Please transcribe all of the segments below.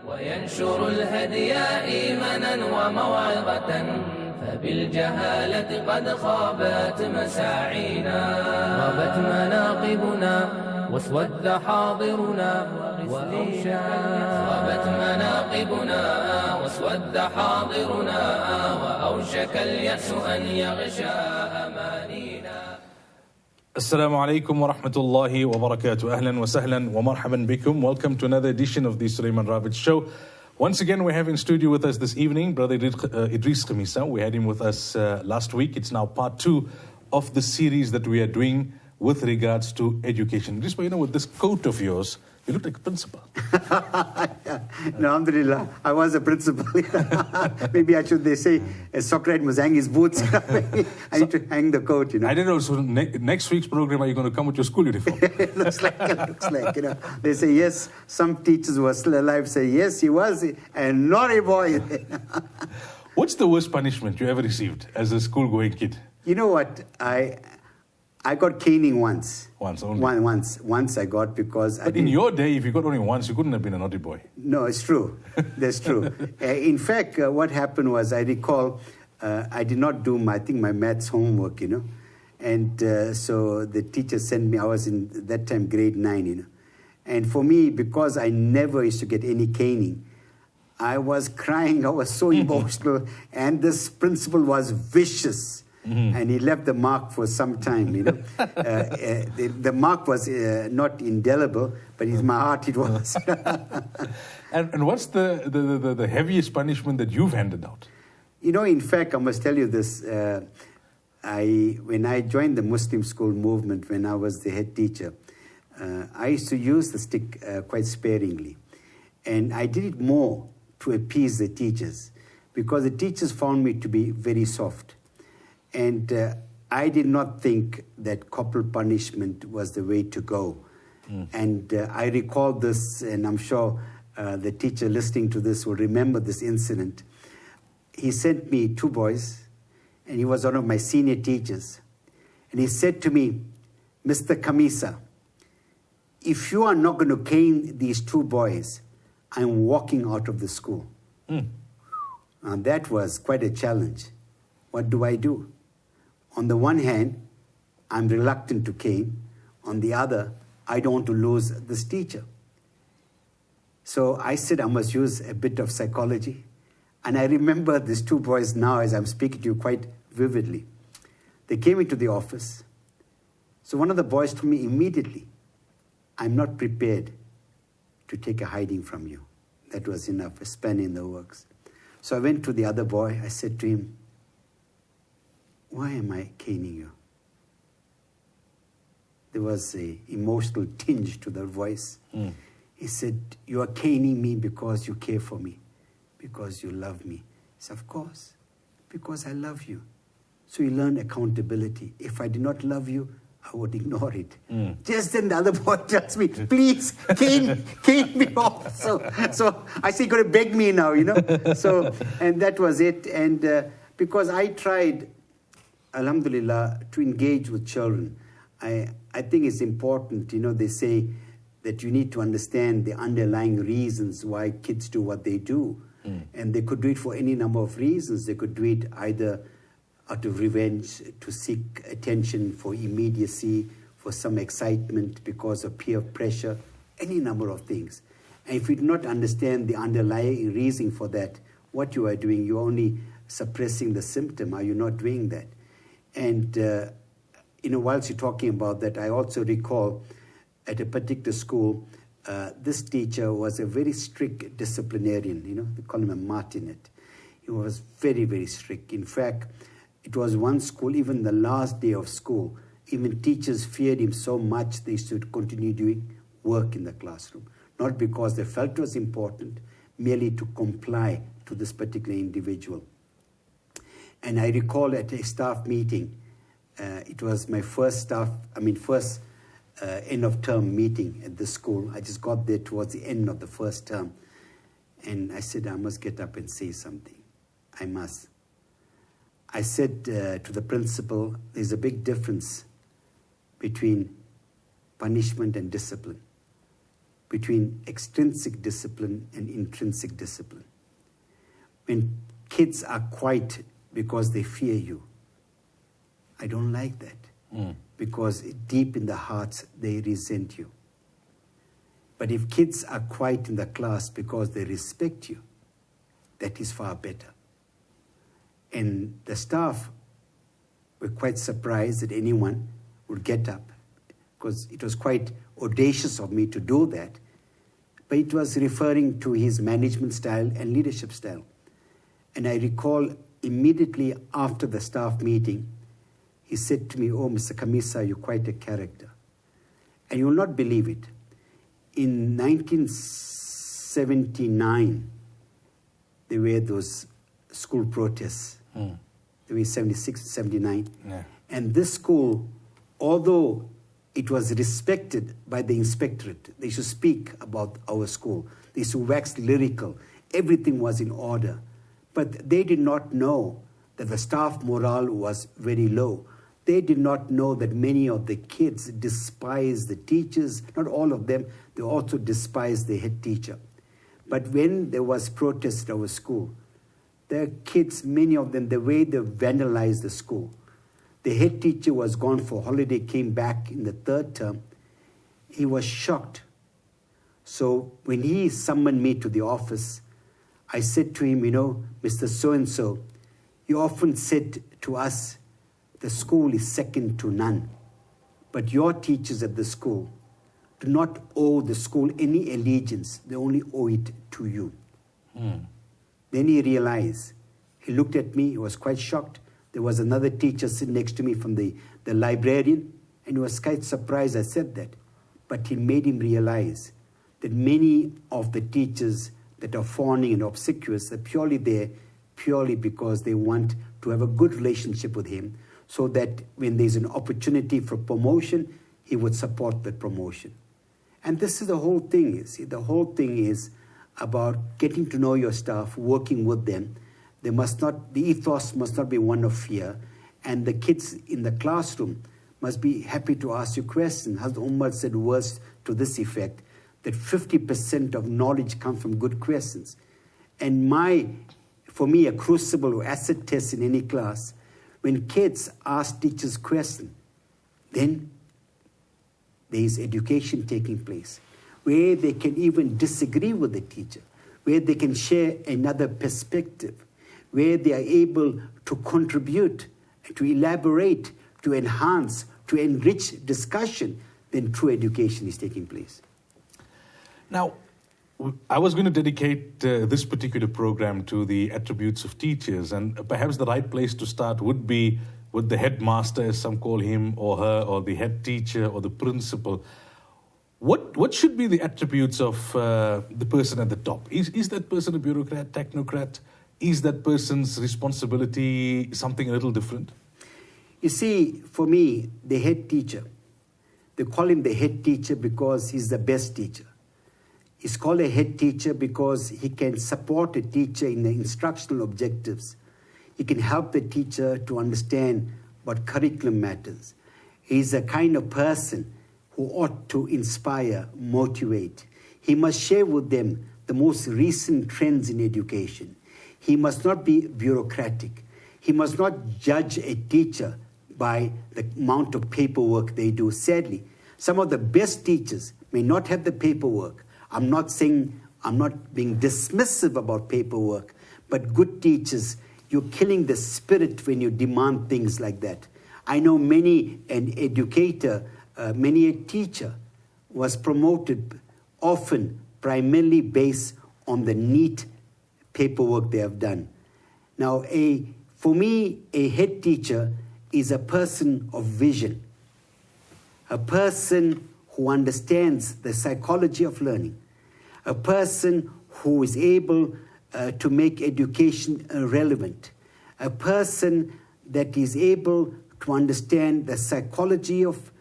وينشر الهدي إيمانا وموعظة فبالجهالة قد خابت مساعينا غابت مناقبنا واسود حاضرنا غابت مناقبنا واسود حاضرنا وأوشك اليأس أن يغشى أمانينا. Assalamu alaikum wa rahmatullahi wa barakatuh. Ahlan wa sahlan wa marhaban bikum. Welcome to another edition of the Sulaiman Ravat Show. Once again, we have in studio with us this evening Brother Edris Khamissa. We had him with us last week. It's now part 2 of the series that we are doing with regards to education. Idris, you know, with this coat of yours, you look like a principal. Alhamdulillah, I was a principal. Maybe I should, they say, Socrates must hang his boots. I need to hang the coat, you know. I don't know, so next week's program, are you going to come with your school uniform? looks like, you know. They say, yes, some teachers who are still alive say, yes, he was a naughty boy. What's the worst punishment you ever received as a school-going kid? You know what, I got caning once. Once only? Once I got because... But in your day, if you got only once, you couldn't have been a naughty boy. No, it's true. That's true. In fact, what happened was, I recall, I did not do, my maths homework, you know. And so the teacher sent me, I was in, that time, grade 9, you know. And for me, because I never used to get any caning, I was crying, I was so emotional. And this principal was vicious. Mm-hmm. And he left the mark for some time, you know. The mark was not indelible, but in my heart it was. And what's the heaviest punishment that you've handed out? You know, in fact, I must tell you this. When I joined the Muslim school movement, when I was the head teacher, I used to use the stick quite sparingly. And I did it more to appease the teachers, because the teachers found me to be very soft. And I did not think that corporal punishment was the way to go. Mm. And I recall this, and I'm sure the teacher listening to this will remember this incident. He sent me 2 boys, and he was one of my senior teachers. And he said to me, Mr. Khamissa, if you are not going to cane these 2 boys, I'm walking out of the school. Mm. And that was quite a challenge. What do I do? On the one hand, I'm reluctant to cane. On the other, I don't want to lose this teacher. So I said I must use a bit of psychology. And I remember these 2 boys now, as I'm speaking to you, quite vividly. They came into the office. So one of the boys told me immediately, I'm not prepared to take a hiding from you. That was enough, a span in the works. So I went to the other boy. I said to him, why am I caning you? There was an emotional tinge to the voice. Mm. He said, you are caning me because you care for me, because you love me. I said, of course, because I love you. So you learn accountability. If I did not love you, I would ignore it. Mm. Just then the other boy tells me, please, cane me off. So I say, you're going to beg me now, you know. So, and that was it. And because I tried, alhamdulillah, to engage with children. I think it's important, you know, they say that you need to understand the underlying reasons why kids do what they do. Mm. And they could do it for any number of reasons. They could do it either out of revenge, to seek attention, for immediacy, for some excitement because of peer pressure, any number of things. And if you do not understand the underlying reason for that, what you are doing, you're only suppressing the symptom. Are you not doing that? And, you know, whilst you're talking about that, I also recall at a particular school, this teacher was a very strict disciplinarian, you know, they call him a martinet. He was very, very strict. In fact, it was one school, even the last day of school, even teachers feared him so much they used to continue doing work in the classroom. Not because they felt it was important, merely to comply to this particular individual. And I recall at a staff meeting, it was my first end of term meeting at the school. I just got there towards the end of the first term. And I said, I must get up and say something. I must. I said to the principal, there's a big difference between punishment and discipline. between extrinsic discipline and intrinsic discipline. When kids are quiet because they fear you, I don't like that, because deep in the hearts they resent you. But if kids are quiet in the class because they respect you, that is far better. And the staff were quite surprised that anyone would get up, because it was quite audacious of me to do that. But it was referring to his management style and leadership style. And I recall immediately after the staff meeting, he said to me, "Oh, Mr. Khamissa, you're quite a character." And you will not believe it. In 1979, there were those school protests. There were 76, 79. Yeah. And this school, although it was respected by the inspectorate, they should speak about our school. They should wax lyrical. Everything was in order. But they did not know that the staff morale was very low. They did not know that many of the kids despised the teachers. Not all of them. They also despised the head teacher. But when there was protest at our school, the kids, many of them, the way they vandalized the school. The head teacher was gone for holiday, came back in the third term. He was shocked. So when he summoned me to the office, I said to him, "Mr. So-and-so, you often said to us, the school is second to none. But your teachers at the school do not owe the school any allegiance. They only owe it to you." Then he realized. He looked at me. He was quite shocked. There was another teacher sitting next to me from the librarian, and he was quite surprised I said that. But it made him realize that many of the teachers that are fawning and obsequious are purely there, purely because they want to have a good relationship with him, so that when there's an opportunity for promotion, he would support that promotion. And this is the whole thing. You see, the whole thing is about getting to know your staff, working with them. The ethos must not be one of fear. And the kids in the classroom must be happy to ask you questions. Hazrat Umar said words to this effect, that 50% of knowledge comes from good questions. And for me, a crucible or acid test in any class, when kids ask teachers questions, then there is education taking place, where they can even disagree with the teacher, where they can share another perspective, where they are able to contribute, to elaborate, to enhance, to enrich discussion, then true education is taking place. Now, I was going to dedicate this particular program to the attributes of teachers, and perhaps the right place to start would be with the headmaster, as some call him or her, or the head teacher or the principal. What should be the attributes of the person at the top? Is that person a bureaucrat, technocrat? Is that person's responsibility something a little different? You see, for me, the head teacher, they call him the head teacher because he's the best teacher. He's called a head teacher because he can support a teacher in the instructional objectives. He can help the teacher to understand what curriculum matters. He's a kind of person who ought to inspire, motivate. He must share with them the most recent trends in education. He must not be bureaucratic. He must not judge a teacher by the amount of paperwork they do. Sadly, some of the best teachers may not have the paperwork. I'm not being dismissive about paperwork, but good teachers, you're killing the spirit when you demand things like that. I know many an educator, many a teacher was promoted often primarily based on the neat paperwork they have done. Now, for me, a head teacher is a person of vision, a person who understands the psychology of learning, a person who is able to make education relevant, a person that is able to understand the psychology of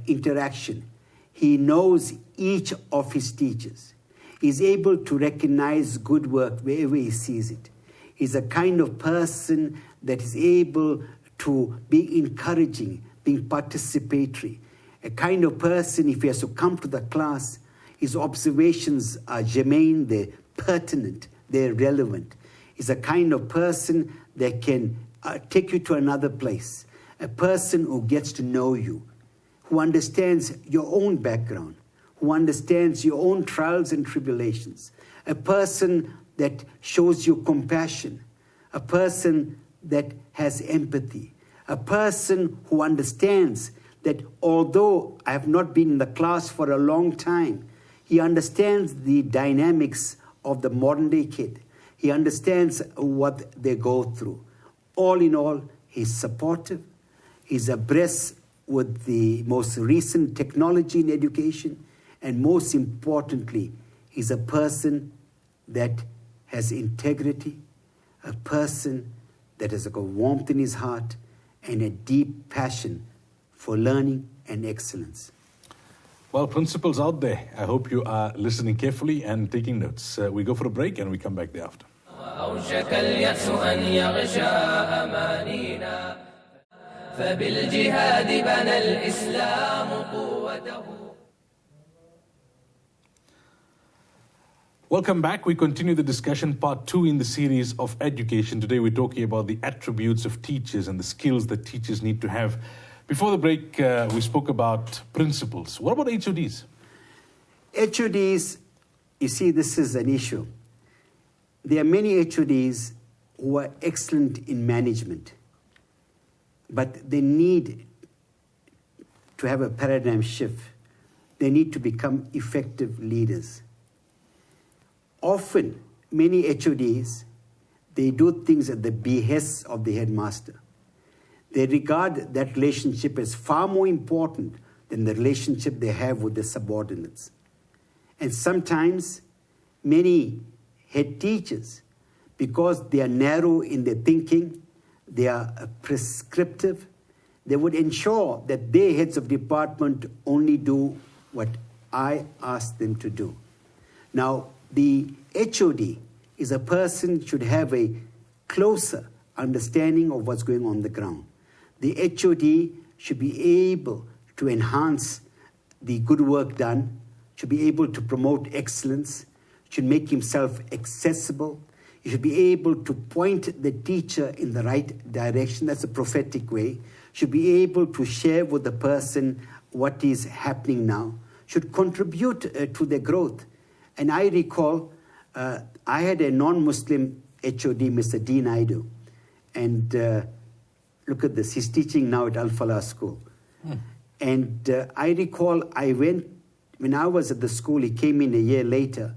interaction. He knows each of his teachers. He's able to recognize good work wherever he sees it. He's a kind of person that is able to be encouraging, being participatory. A kind of person, if he has to come to the class, His observations are germane, they're pertinent, they're relevant. He's a kind of person that can take you to another place, a person who gets to know you, who understands your own background, who understands your own trials and tribulations, a person that shows you compassion, a person that has empathy, a person who understands that although I have not been in the class for a long time, he understands the dynamics of the modern day kid. He understands what they go through. All in all, he's supportive. He's abreast with the most recent technology in education. And most importantly, he's a person that has integrity, a person that has got warmth in his heart and a deep passion for learning and excellence. Well, principals out there, I hope you are listening carefully and taking notes. We go for a break and we come back thereafter. أوشك اليأس أن يغشى أمانينا فبالجهاد بنى الإسلام قوته. Welcome back. We continue the discussion, part 2 in the series of education. Today we're talking about the attributes of teachers and the skills that teachers need to have. Before the break, we spoke about principals. What about HODs? HODs, you see, this is an issue. There are many HODs who are excellent in management, but they need to have a paradigm shift. They need to become effective leaders. Often, many HODs, they do things at the behest of the headmaster. They regard that relationship as far more important than the relationship they have with their subordinates. And sometimes, many head teachers, because they are narrow in their thinking, they are prescriptive, they would ensure that their heads of department only do what I ask them to do. Now, the HOD is a person should have a closer understanding of what's going on the ground. The HOD should be able to enhance the good work done, should be able to promote excellence, should make himself accessible. You should be able to point the teacher in the right direction. That's a prophetic way. Should be able to share with the person what is happening now. Should contribute to their growth. And I recall, I had a non-Muslim HOD, Mr. D. Naidu. And look at this. He's teaching now at Al-Falah School. And I recall when I was at the school, he came in a year later.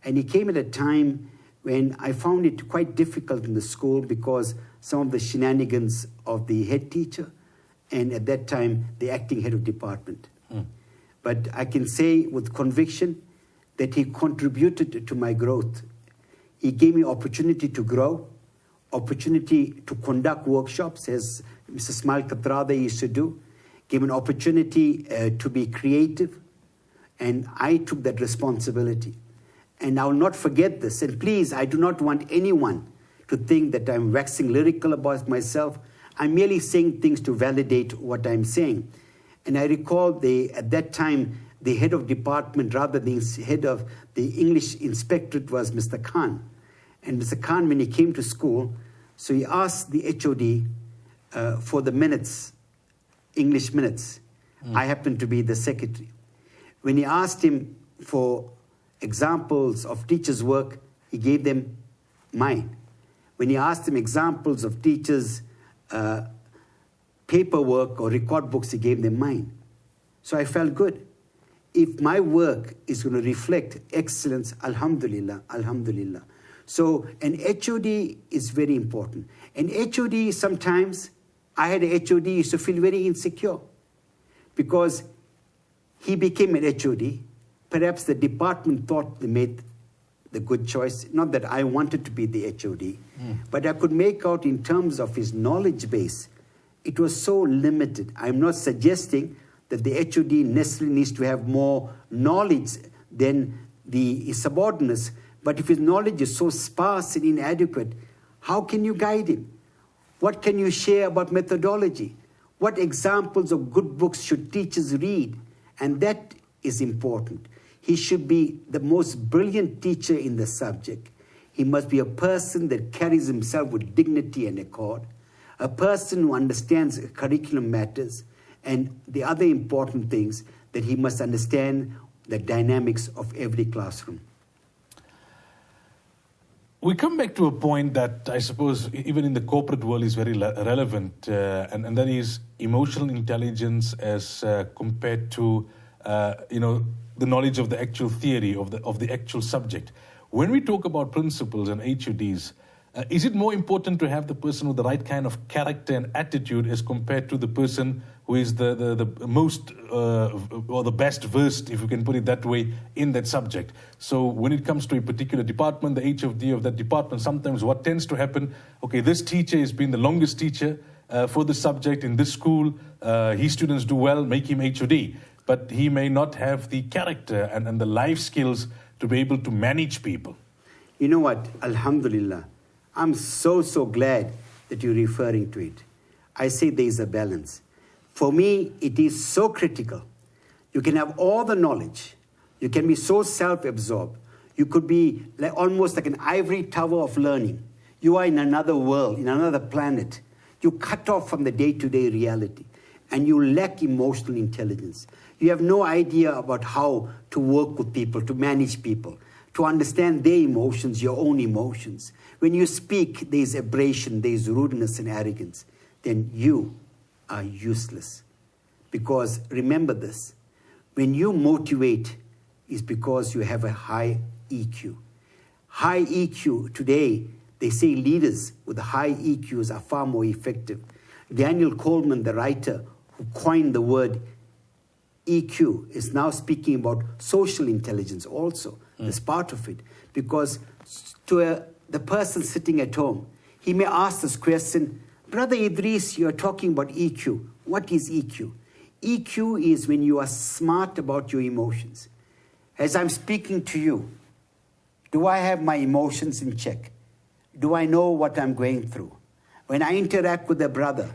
And he came at a time when I found it quite difficult in the school because some of the shenanigans of the head teacher and at that time the acting head of department. But I can say with conviction that he contributed to my growth. He gave me opportunity to grow, opportunity to conduct workshops as Mr. Ismail Katrada used to do, gave me an opportunity to be creative, and I took that responsibility. And I will not forget this. And please, I do not want anyone to think that I'm waxing lyrical about myself. I'm merely saying things to validate what I'm saying. And I recall at that time, the head of department, rather the head of the English inspectorate was Mr. Khan. And Mr. Khan, when he came to school, so he asked the HOD for the minutes, English minutes. I happened to be the secretary. When he asked him for examples of teachers' work, he gave them mine. When he asked him examples of teachers' paperwork or record books, he gave them mine. So I felt good. If my work is going to reflect excellence, alhamdulillah, alhamdulillah. So an HOD is very important. An HOD sometimes, I had a HOD used to feel very insecure because he became an HOD. Perhaps the department thought they made the good choice. Not that I wanted to be the HOD, but I could make out in terms of his knowledge base, it was so limited. I'm not suggesting that the HOD necessarily needs to have more knowledge than his subordinates, but if his knowledge is so sparse and inadequate, how can you guide him? What can you share about methodology? What examples of good books should teachers read? And that is important. He should be the most brilliant teacher in the subject. He must be a person that carries himself with dignity and accord, a person who understands curriculum matters, and the other important things, that he must understand the dynamics of every classroom. We come back to a point that I suppose even in the corporate world is very relevant, and that is emotional intelligence as compared to the knowledge of the actual theory of the actual subject. When we talk about principles and HUDs, is it more important to have the person with the right kind of character and attitude as compared to the person who is the most or the best versed, if you can put it that way, in that subject? So when it comes to a particular department, the HUD of that department, sometimes what tends to happen, okay, this teacher has been the longest teacher for the subject in this school, his students do well, make him HUD, but he may not have the character and the life skills to be able to manage people. You know what? Alhamdulillah. I'm so glad that you're referring to it. I say there is a balance. For me, it is so critical. You can have all the knowledge. You can be so self-absorbed. You could be almost like an ivory tower of learning. You are in another world, in another planet. You cut off from the day-to-day reality. And you lack emotional intelligence. You have no idea about how to work with people, to manage people, to understand their emotions, your own emotions. When you speak, there is abrasion, there is rudeness and arrogance. Then you are useless. Because remember this, when you motivate, is because you have a high EQ. High EQ, today, they say leaders with high EQs are far more effective. Daniel Coleman, the writer who coined the word EQ, is now speaking about social intelligence also, as part of it. Because to the person sitting at home, he may ask this question, Brother Edris, you are talking about EQ. What is EQ? EQ is when you are smart about your emotions. As I'm speaking to you, do I have my emotions in check? Do I know what I'm going through? When I interact with a brother,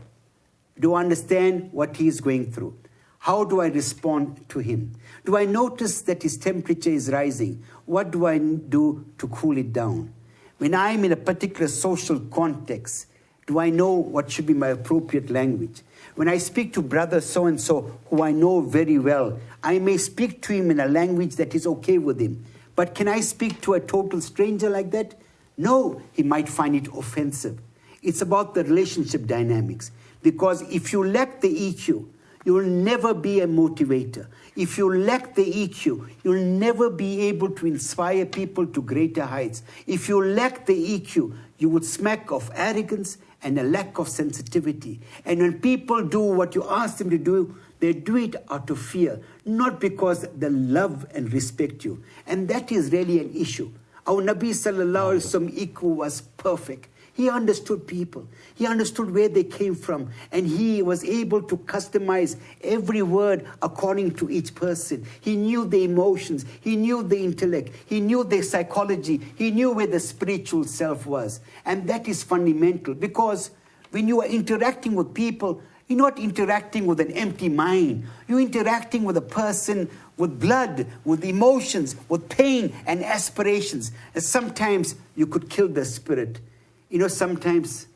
do I understand what he is going through? How do I respond to him? Do I notice that his temperature is rising? What do I do to cool it down? When I'm in a particular social context, do I know what should be my appropriate language? When I speak to brother so-and-so, who I know very well, I may speak to him in a language that is okay with him. But can I speak to a total stranger like that? No, he might find it offensive. It's about the relationship dynamics. Because if you lack the EQ, you will never be a motivator. If you lack the EQ, you'll never be able to inspire people to greater heights. If you lack the EQ, you would smack of arrogance and a lack of sensitivity. And when people do what you ask them to do, they do it out of fear, not because they love and respect you. And that is really an issue. Our Nabi Sallallahu Alaihi Wasallam EQ was perfect. He understood people. He understood where they came from. And he was able to customize every word according to each person. He knew the emotions. He knew the intellect. He knew their psychology. He knew where the spiritual self was. And that is fundamental, because when you are interacting with people, you're not interacting with an empty mind. You're interacting with a person with blood, with emotions, with pain and aspirations. And sometimes you could kill the spirit. You know, sometimes,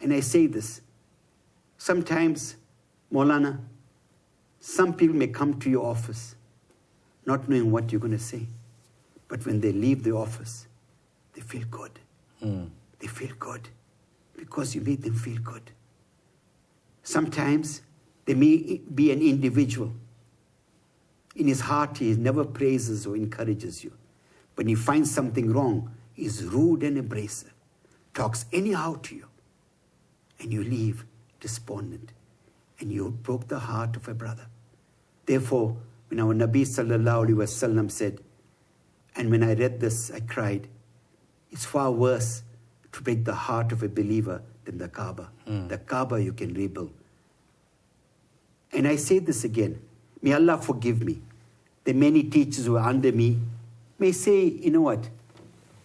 and I say this, sometimes, Maulana, some people may come to your office not knowing what you're going to say. But when they leave the office, they feel good. They feel good because you made them feel good. Sometimes there may be an individual. In his heart, he never praises or encourages you. When he finds something wrong, he's rude and abrasive. Talks anyhow to you, and you leave despondent, and you broke the heart of a brother. Therefore, when our Nabi Sallallahu Alaihi Wasallam said, and when I read this, I cried, it's far worse to break the heart of a believer than the Kaaba. The Kaaba you can rebuild. And I say this again, may Allah forgive me. The many teachers who are under me may say, you know what,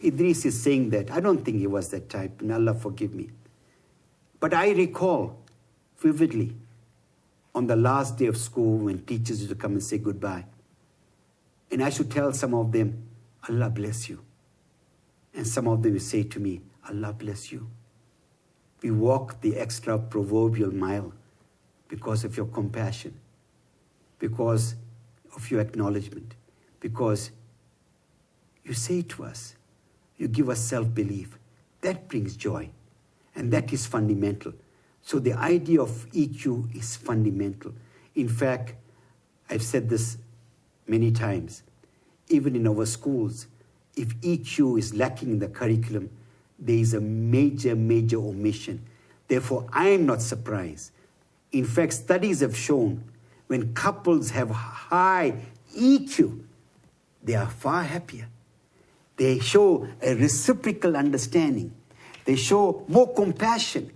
Edris is saying that. I don't think he was that type, and Allah forgive me. But I recall vividly on the last day of school when teachers used to come and say goodbye. And I should tell some of them, Allah bless you. And some of them will say to me, Allah bless you. We walk the extra proverbial mile because of your compassion, because of your acknowledgement, because you say to us, you give us self-belief. That brings joy, and that is fundamental. So the idea of EQ is fundamental. In fact, I've said this many times, even in our schools, if EQ is lacking in the curriculum, there is a major, major omission. Therefore, I am not surprised. In fact, studies have shown when couples have high EQ, they are far happier. They show a reciprocal understanding. They show more compassion.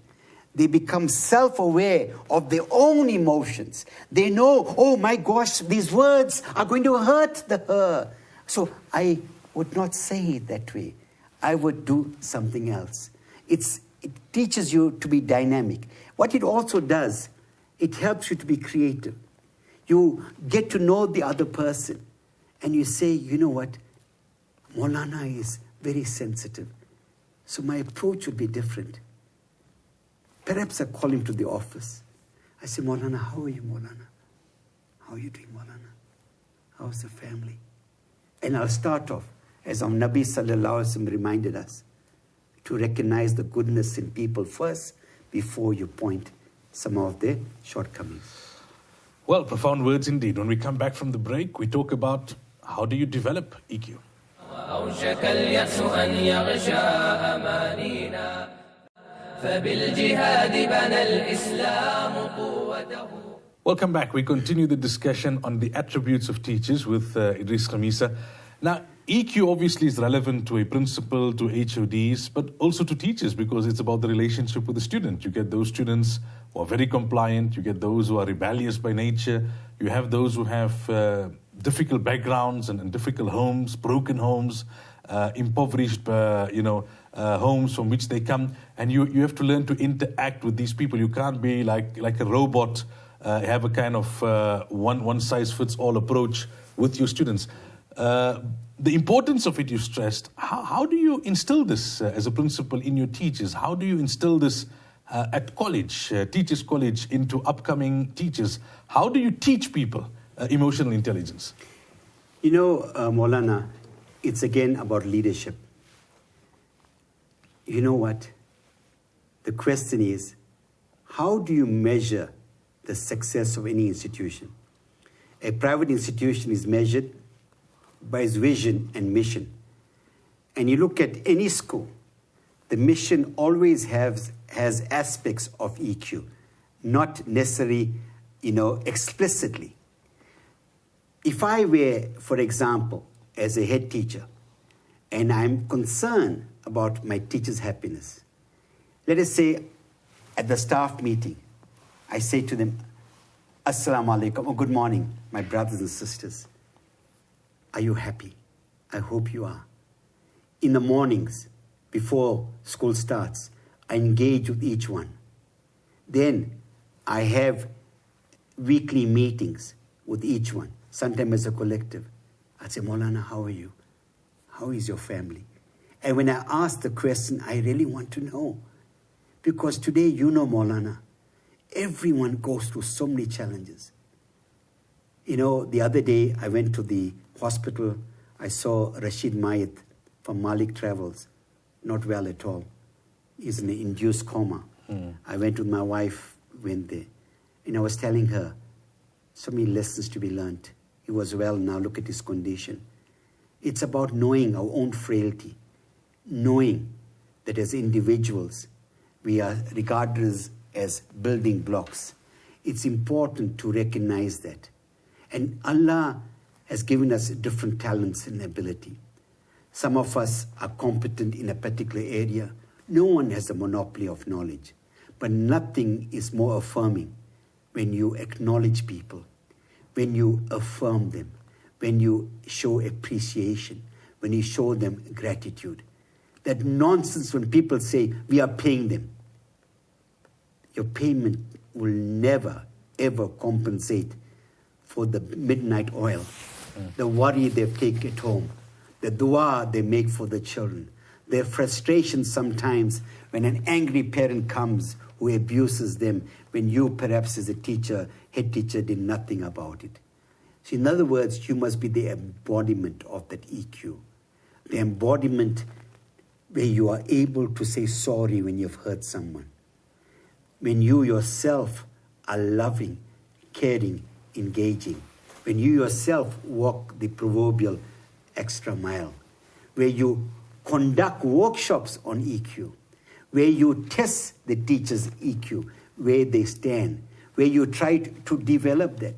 They become self-aware of their own emotions. They know, oh my gosh, these words are going to hurt her. So I would not say it that way. I would do something else. It teaches you to be dynamic. What it also does, it helps you to be creative. You get to know the other person, and you say, you know what, Maulana is very sensitive, so my approach would be different. Perhaps I call him to the office. I say, Maulana, how are you, Maulana? How are you doing, Maulana? How's the family? And I'll start off, as our Nabi Sallallahu Alaihi Wasallam reminded us, to recognize the goodness in people first before you point some of their shortcomings. Well, profound words indeed. When we come back from the break, we talk about how do you develop EQ. أوشك اليأس أن يغشى أمانينا فبالجهاد بنى الإسلام قوته. Welcome back. We continue the discussion on the attributes of teachers with Edris Khamissa. Now, EQ obviously is relevant to a principal, to HODs, but also to teachers because it's about the relationship with the student. You get those students who are very compliant. You get those who are rebellious by nature. You have those who have difficult backgrounds and difficult homes, broken homes, impoverished, homes from which they come. And you have to learn to interact with these people. You can't be like a robot, have a kind of one-size-fits-all approach with your students. The importance of it you stressed. How do you instill this as a principal in your teachers? How do you instill this at college, teachers' college, into upcoming teachers? How do you teach people emotional intelligence? You know, Maulana, it's again about leadership. You know what? The question is, how do you measure the success of any institution? A private institution is measured by its vision and mission. And you look at any school, the mission always has aspects of EQ, not necessarily, explicitly. If I were, for example, as a head teacher, and I'm concerned about my teacher's happiness, let us say at the staff meeting, I say to them, Assalamu alaikum, or good morning, my brothers and sisters. Are you happy? I hope you are. In the mornings, before school starts, I engage with each one. Then I have weekly meetings with each one, sometimes as a collective. I say, Maulana, how are you? How is your family? And when I ask the question, I really want to know. Because today, Maulana, everyone goes through so many challenges. The other day, I went to the hospital. I saw Rashid Mayat from Malik Travels, not well at all. He's in an induced coma. I went with my wife, went there. And I was telling her, so many lessons to be learned. He was well now, look at his condition. It's about knowing our own frailty, knowing that as individuals, we are regarded as building blocks. It's important to recognize that. And Allah has given us different talents and ability. Some of us are competent in a particular area. No one has a monopoly of knowledge. But nothing is more affirming when you acknowledge people, when you affirm them, when you show appreciation, when you show them gratitude. That nonsense when people say, we are paying them. Your payment will never, ever compensate for the midnight oil the worry they take at home, the dua they make for the children, their frustration sometimes when an angry parent comes who abuses them, when you perhaps as a teacher, head teacher, did nothing about it. So in other words, you must be the embodiment of that EQ, the embodiment where you are able to say sorry when you've hurt someone, when you yourself are loving, caring, engaging, when you yourself walk the proverbial extra mile, where you conduct workshops on EQ, where you test the teacher's EQ, where they stand, where you try to develop that.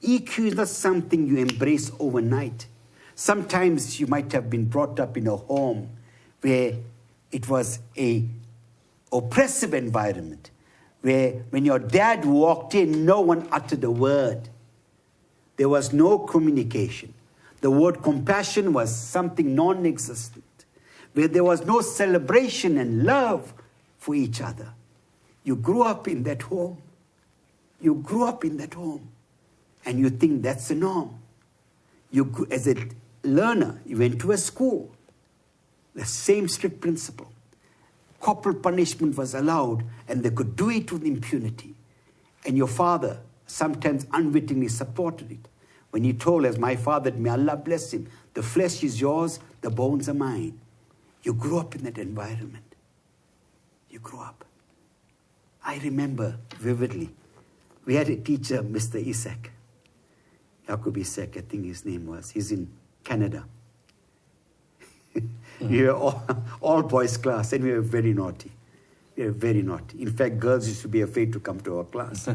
EQ is not something you embrace overnight. Sometimes you might have been brought up in a home where it was an oppressive environment, where when your dad walked in, no one uttered a word. There was no communication. The word compassion was something non-existent, where there was no celebration and love for each other. You grew up in that home. You grew up in that home. And you think that's the norm. As a learner, you went to a school. The same strict principle. Corporal punishment was allowed, and they could do it with impunity. And your father sometimes unwittingly supported it. When he told us, my father, may Allah bless him, the flesh is yours, the bones are mine. You grew up in that environment. You grew up. I remember vividly, we had a teacher, Mr. Isaac. Yaqub Isaac, I think his name was. He's in Canada. We were all boys class, and we were very naughty. We were very naughty. In fact, girls used to be afraid to come to our class.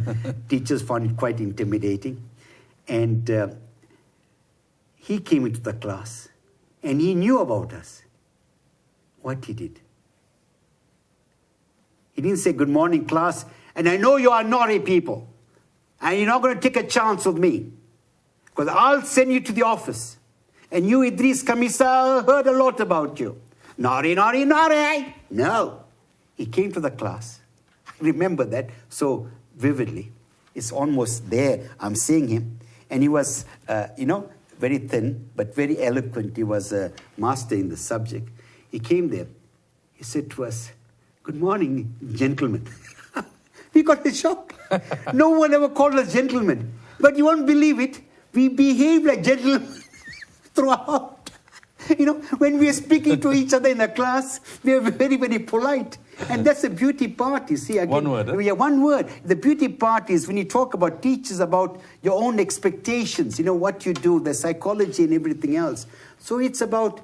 Teachers found it quite intimidating. And he came into the class, and he knew about us. What he did? He didn't say, good morning, class, and I know you are naughty people, and you're not going to take a chance with me, because I'll send you to the office. And you, Edris, Khamissa, heard a lot about you. Naughty, naughty, naughty. No. He came to the class. I remember that so vividly. It's almost there. I'm seeing him. And he was, very thin, but very eloquent. He was a master in the subject. He came there. He said to us, good morning, gentlemen. We got a shock. No one ever called us gentlemen. But you won't believe it. We behave like gentlemen throughout. When we are speaking to each other in a class, we are very, very polite. And that's the beauty part, you see. Again, one word. Yeah, one word. The beauty part is when you talk about teachers, about your own expectations, what you do, the psychology and everything else. So it's about,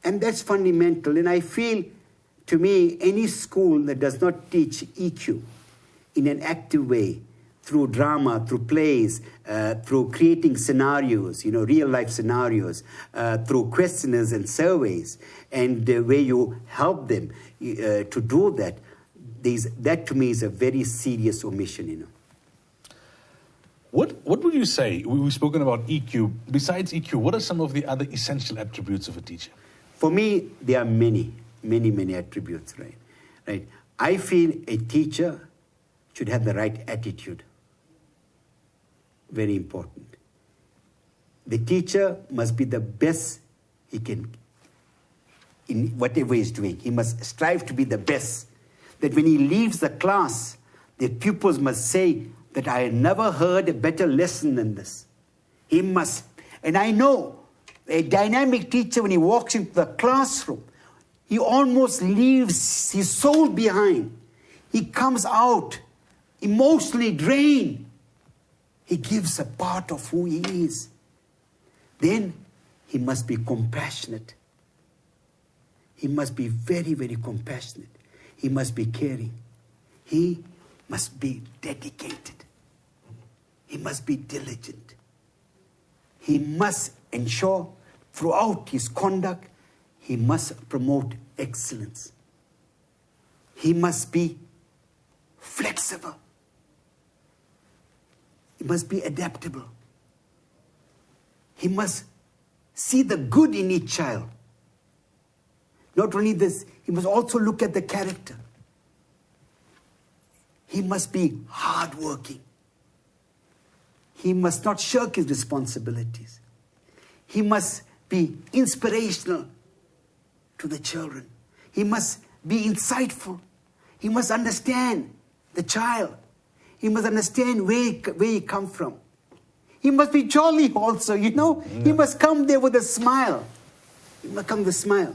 and that's fundamental. And I feel, to me, any school that does not teach EQ in an active way, through drama, through plays, through creating scenarios, real-life scenarios, through questionnaires and surveys, and where you help them to do that, that to me is a very serious omission, What would you say, we've spoken about EQ, besides EQ, what are some of the other essential attributes of a teacher? For me, there are many, many, many attributes, right? I feel a teacher should have the right attitude. Very important. The teacher must be the best he can in whatever he's doing. He must strive to be the best. That when he leaves the class, the pupils must say that I have never heard a better lesson than this. He must, and I know a dynamic teacher, when he walks into the classroom, he almost leaves his soul behind. He comes out emotionally drained. He gives a part of who he is. Then he must be compassionate. He must be very, very compassionate. He must be caring. He must be dedicated. He must be diligent. He must ensure throughout his conduct, he must promote excellence. He must be flexible. He must be adaptable. He must see the good in each child. Not only this, he must also look at the character. He must be hardworking. He must not shirk his responsibilities. He must be inspirational to the children. He must be insightful. He must understand the child. He must understand where he come from. He must be jolly also, you know. Yeah. He must come there with a smile. He must come with a smile.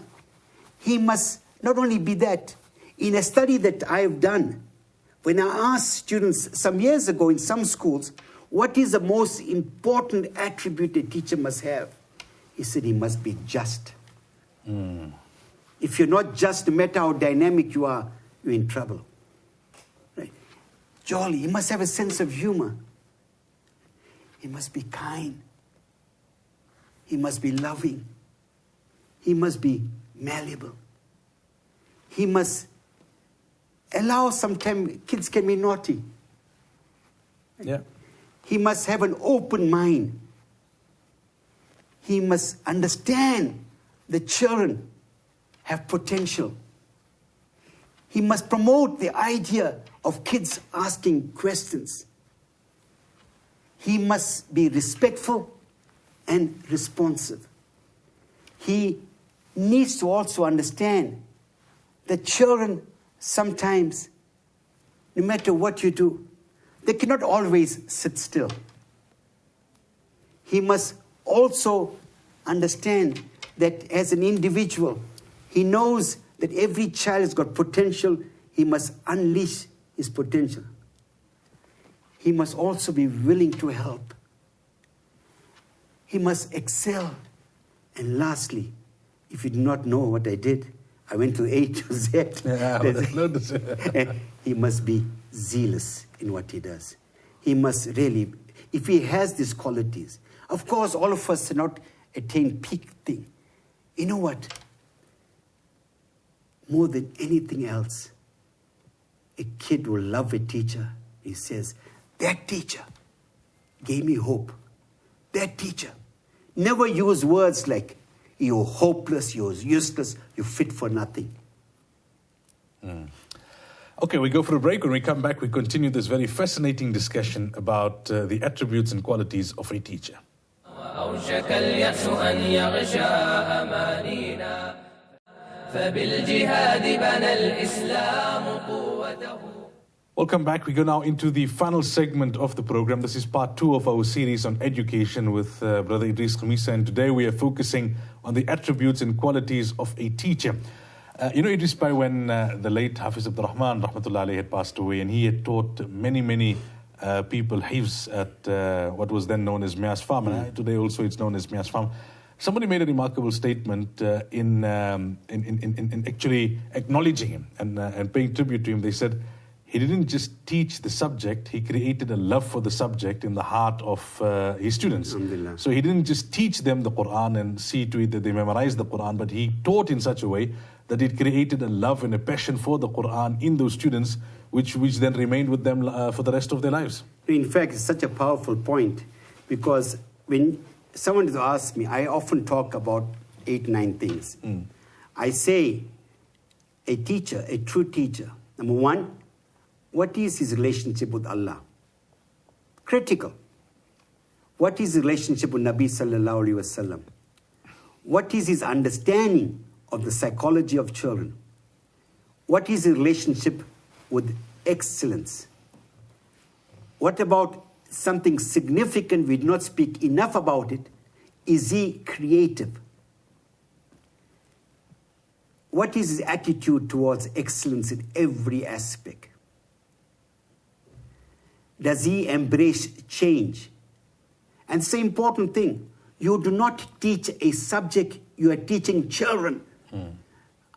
He must not only be that. In a study that I have done, when I asked students some years ago in some schools, what is the most important attribute a teacher must have? He said he must be just. If you're not just, no matter how dynamic you are, you're in trouble. Right? Jolly, he must have a sense of humor. He must be kind. He must be loving. He must be malleable. He must allow, sometimes kids can be naughty. Yeah. He must have an open mind. He must understand the children have potential. He must promote the idea of kids asking questions. He must be respectful and responsive. He needs to also understand that children sometimes, no matter what you do, they cannot always sit still. He must also understand that as an individual, he knows that every child has got potential. He must unleash his potential. He must also be willing to help. He must excel. And lastly, if you do not know what I did, I went to A to Z. Yeah, he must be zealous in what he does. He must really, if he has these qualities, of course, all of us cannot attain peak thing. You know what? More than anything else, a kid will love a teacher. He says, that teacher gave me hope. That teacher. Never use words like, you're hopeless, you're useless, you're fit for nothing. Okay, we go for a break. When we come back, we continue this very fascinating discussion about the attributes and qualities of a teacher. أوشك اليأس أن يغشى أمانينا فبالجهاد بنى الإسلام قوته. Welcome back. We go now into the final segment of the program. This is part 2 of our series on education with Brother Edris Khamissa, and today we are focusing on the attributes and qualities of a teacher. You know, Edris, by when the late Hafiz Abdul Rahman Rahmatullah Alayhi had passed away, and he had taught many people hifz at what was then known as Mias Farm, and today also it's known as Mias Farm. Somebody made a remarkable statement in actually acknowledging him and paying tribute to him. They said, he didn't just teach the subject, he created a love for the subject in the heart of his students. So he didn't just teach them the Quran and see to it that they memorize the Quran, but he taught in such a way that it created a love and a passion for the Quran in those students, which then remained with them for the rest of their lives. In fact, it's such a powerful point, because when someone asks me, I often talk about 8-9 things. I say, a teacher, a true teacher, number one, what is his relationship with Allah? Critical. What is his relationship with Nabi Sallallahu Alaihi Wasallam? What is his understanding of the psychology of children? What is his relationship with excellence? What about something significant, we do not speak enough about it? Is he creative? What is his attitude towards excellence in every aspect? Does he embrace change? And it's the important thing. You do not teach a subject, you are teaching children.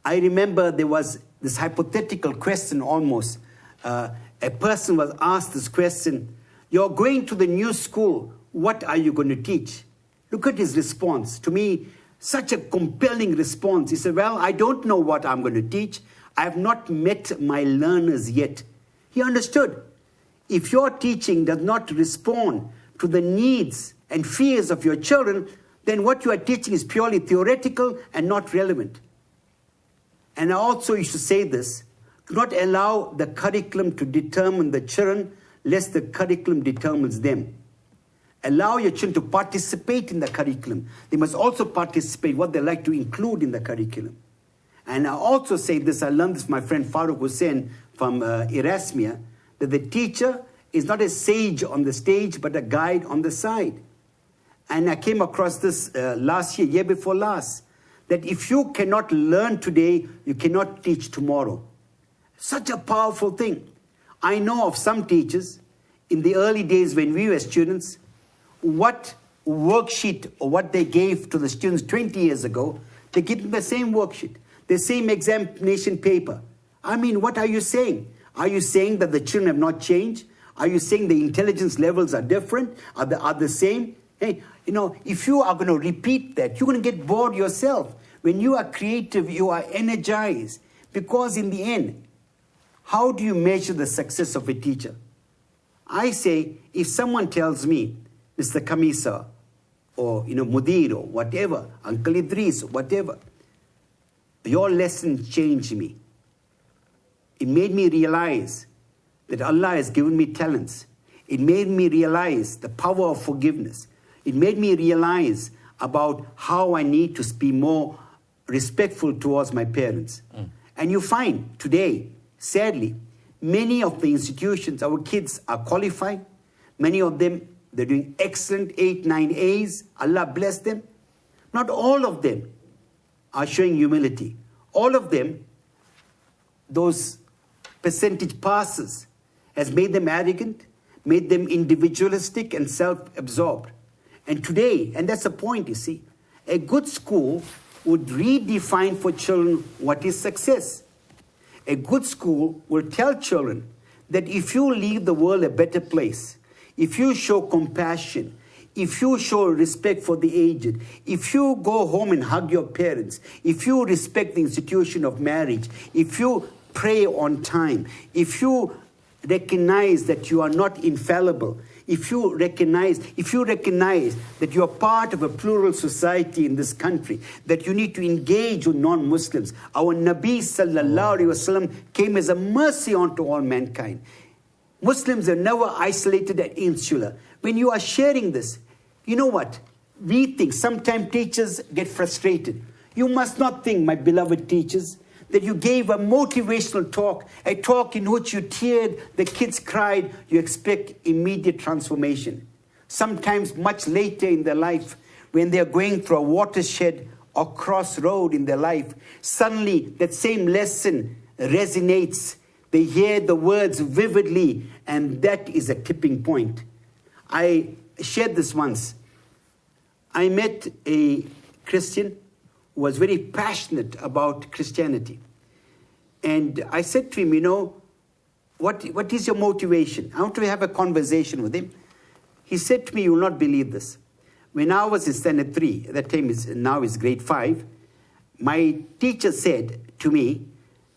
I remember there was this hypothetical question almost. A person was asked this question, you're going to the new school, what are you going to teach? Look at his response. To me, such a compelling response. He said, well, I don't know what I'm going to teach. I have not met my learners yet. He understood. If your teaching does not respond to the needs and fears of your children, then what you are teaching is purely theoretical and not relevant. And I also used to say this, do not allow the curriculum to determine the children, lest the curriculum determines them. Allow your children to participate in the curriculum. They must also participate what they like to include in the curriculum. And I also say this, I learned this from my friend Farooq Hussain from Erasmia, that the teacher is not a sage on the stage, but a guide on the side. And I came across this last year before last, that if you cannot learn today, you cannot teach tomorrow. Such a powerful thing. I know of some teachers, in the early days when we were students, what worksheet or what they gave to the students 20 years ago, they give them the same worksheet, the same examination paper. I mean, what are you saying? Are you saying that the children have not changed? Are you saying the intelligence levels are different? Are the same? Hey, you know, if you are going to repeat that, you're going to get bored yourself. When you are creative, you are energized. Because in the end, how do you measure the success of a teacher? I say, if someone tells me, Mr. Khamissa, or Mudir, or whatever, Uncle Edris, whatever, your lesson changed me. It made me realize that Allah has given me talents. It made me realize the power of forgiveness. It made me realize about how I need to be more respectful towards my parents. And you find today, sadly, many of the institutions, our kids are qualified. Many of them, they're doing excellent 8, 9 A's. Allah bless them. Not all of them are showing humility. All of them, those percentage passes, has made them arrogant, made them individualistic and self-absorbed. And today, and that's the point, you see, a good school would redefine for children what is success. A good school will tell children that if you leave the world a better place, if you show compassion, if you show respect for the aged, if you go home and hug your parents, if you respect the institution of marriage, if you pray on time, if you recognize that you are not infallible, if you recognize that you are part of a plural society in this country, that you need to engage with non-Muslims. Our Nabi sallallahu alaihi wasallam came as a mercy unto all mankind. Muslims are never isolated and insular. When you are sharing this, you know what? We think, sometimes teachers get frustrated. You must not think, my beloved teachers, that you gave a motivational talk, a talk in which you teared, the kids cried, you expect immediate transformation. Sometimes much later in their life, when they are going through a watershed or crossroad in their life, suddenly that same lesson resonates. They hear the words vividly, and that is a tipping point. I shared this once. I met a Christian who was very passionate about Christianity. And I said to him, you know, what is your motivation? I want to have a conversation with him. He said to me, you will not believe this. When I was in standard 3, at that time now is grade 5, my teacher said to me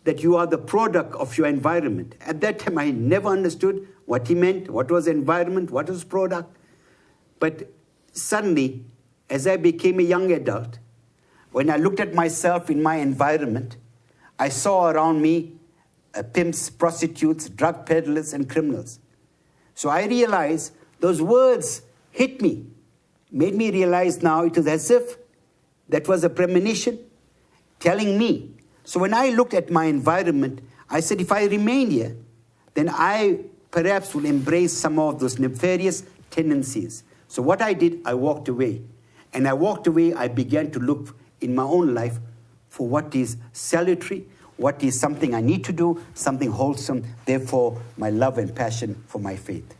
that you are the product of your environment. At that time, I never understood what he meant, what was environment, what was product. But suddenly, as I became a young adult, when I looked at myself in my environment, I saw around me pimps, prostitutes, drug peddlers, and criminals. So I realized those words hit me, made me realize now it was as if that was a premonition telling me. So when I looked at my environment, I said, if I remain here, then I perhaps will embrace some of those nefarious tendencies. So what I did, I walked away. And I walked away, I began to look in my own life for what is salutary, what is something I need to do, something wholesome, therefore my love and passion for my faith.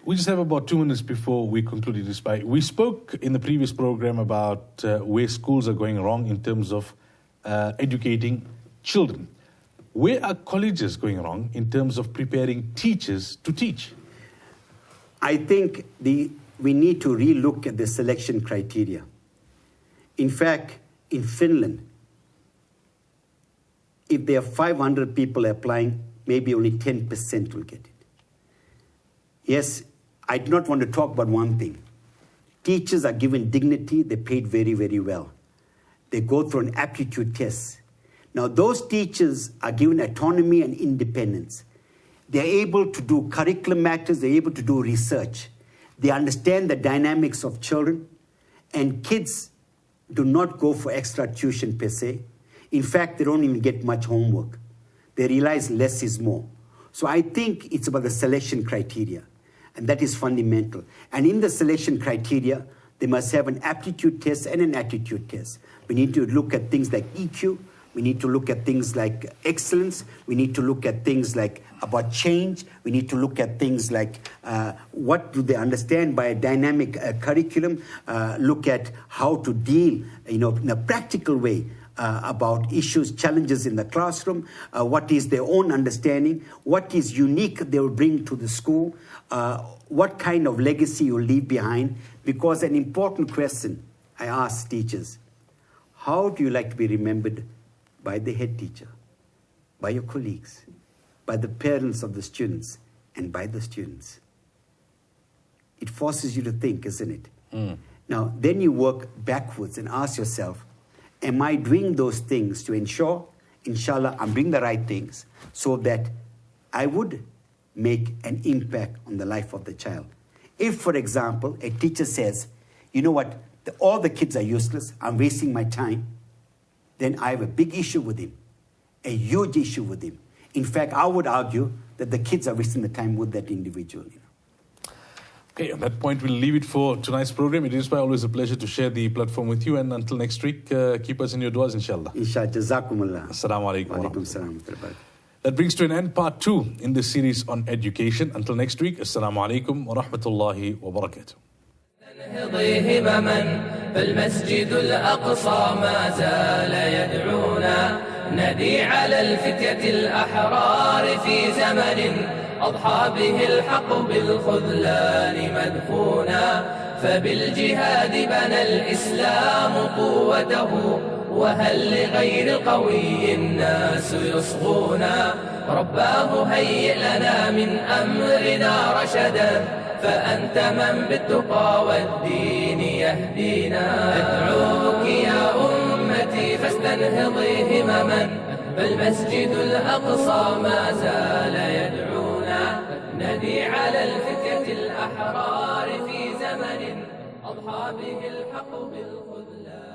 We just have about 2 minutes before we conclude this. We spoke in the previous program about where schools are going wrong in terms of educating children. Where are colleges going wrong in terms of preparing teachers to teach? I think we need to relook at the selection criteria. In fact, in Finland, if there are 500 people applying, maybe only 10% will get it. Yes, I do not want to talk about one thing. Teachers are given dignity, they're paid very, very well. They go through an aptitude test. Now, those teachers are given autonomy and independence. They're able to do curriculum matters, they're able to do research. They understand the dynamics of children, and kids do not go for extra tuition per se. In fact, they don't even get much homework. They realize less is more. So I think it's about the selection criteria, and that is fundamental. And in the selection criteria, they must have an aptitude test and an attitude test. We need to look at things like EQ. We need to look at things like excellence. We need to look at things like about change. We need to look at things like what do they understand by a dynamic curriculum. Look at how to deal, in a practical way about issues, challenges in the classroom. What is their own understanding? What is unique they will bring to the school? What kind of legacy you will leave behind? Because an important question I ask teachers: how do you like to be remembered by the head teacher, by your colleagues, by the parents of the students, and by the students? It forces you to think, isn't it? Now, then you work backwards and ask yourself, am I doing those things to ensure, inshallah, I'm doing the right things so that I would make an impact on the life of the child? If, for example, a teacher says, you know what, all the kids are useless, I'm wasting my time, then I have a big issue with him, a huge issue with him. In fact, I would argue that the kids are wasting the time with that individual. Okay, on that point, we'll leave it for tonight's program. It is always a pleasure to share the platform with you. And until next week, keep us in your du'as, inshallah. Inshallah. Jazakumullah. Assalamu alaikum. Wa alaikum salam. That brings to an end part 2 in this series on education. Until next week, assalamu alaikum wa rahmatullahi wa barakatuh. انهضي همما فالمسجد الأقصى ما زال يدعونا ندي على الفتية الأحرار في زمن أضحى به الحق بالخذلان مدفونا فبالجهاد بنى الإسلام قوته وهل لغير القوي الناس يصغونا رباه هيئ لنا من أمرنا رشدا فأنت من بالتقى والدين يهدينا أدعوك يا أمتي فاستنهضي همما فالمسجد الأقصى ما زال يدعونا ندي على الفتية الأحرار في زمن أضحى به الحق بالخذلان